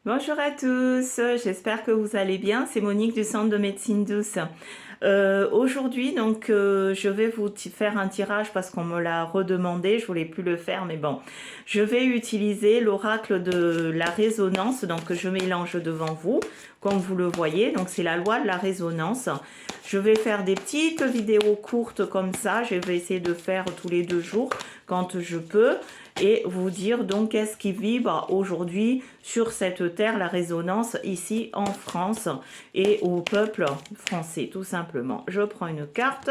Bonjour à tous, j'espère que vous allez bien. C'est Monique du Centre de médecine douce. Aujourd'hui, je vais vous faire un tirage parce qu'on me l'a redemandé. Je voulais plus le faire, mais bon, je vais utiliser l'oracle de la résonance. Donc, je mélange devant vous, comme vous le voyez. Donc, c'est la loi de la résonance. Je vais faire des petites vidéos courtes comme ça. Je vais essayer de faire tous les 2 jours quand je peux et vous dire donc qu'est-ce qui vibre aujourd'hui sur cette terre, la résonance ici en France et au peuple français tout simplement. Je prends une carte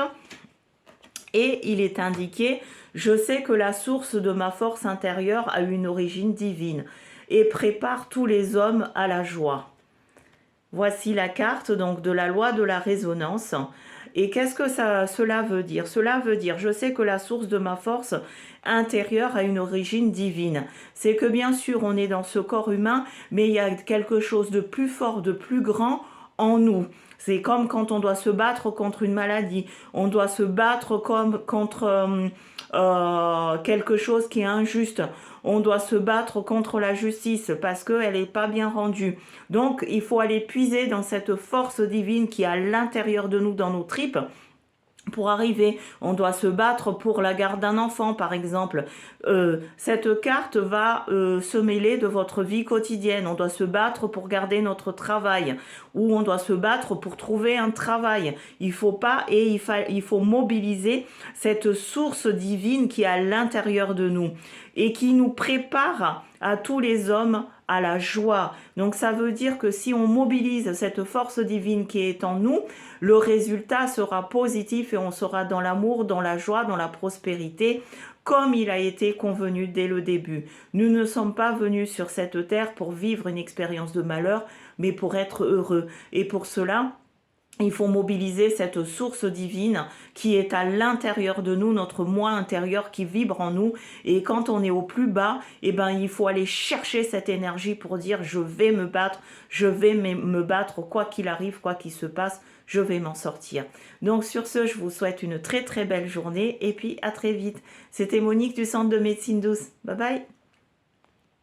et il est indiqué: je sais que la source de ma force intérieure a une origine divine et prépare tous les hommes à la joie. Voici la carte donc de la loi de la résonance. Et qu'est-ce que cela veut dire? Cela veut dire, je sais que la source de ma force intérieure a une origine divine. C'est que bien sûr, on est dans ce corps humain, mais il y a quelque chose de plus fort, de plus grand en nous. C'est comme quand on doit se battre contre une maladie, on doit se battre contre quelque chose qui est injuste. On doit se battre contre la justice parce qu'elle n'est pas bien rendue. Donc, il faut aller puiser dans cette force divine qui est à l'intérieur de nous, dans nos tripes, pour arriver. On doit se battre pour la garde d'un enfant, par exemple. Cette carte va se mêler de votre vie quotidienne. On doit se battre pour garder notre travail, ou on doit se battre pour trouver un travail. Il faut pas, et il faut mobiliser cette source divine qui est à l'intérieur de nous et qui nous prépare à tous les hommes à la joie. Donc ça veut dire que si on mobilise cette force divine qui est en nous, le résultat sera positif et on sera dans l'amour, dans la joie, dans la prospérité, comme il a été convenu dès le début. Nous ne sommes pas venus sur cette terre pour vivre une expérience de malheur, mais pour être heureux. Et pour cela, il faut mobiliser cette source divine qui est à l'intérieur de nous, notre moi intérieur qui vibre en nous. Et quand on est au plus bas, il faut aller chercher cette énergie pour dire: je vais me battre, je vais me battre quoi qu'il arrive, quoi qu'il se passe, je vais m'en sortir. Donc sur ce, je vous souhaite une très très belle journée et puis à très vite. C'était Monique du Centre de médecine douce. Bye bye.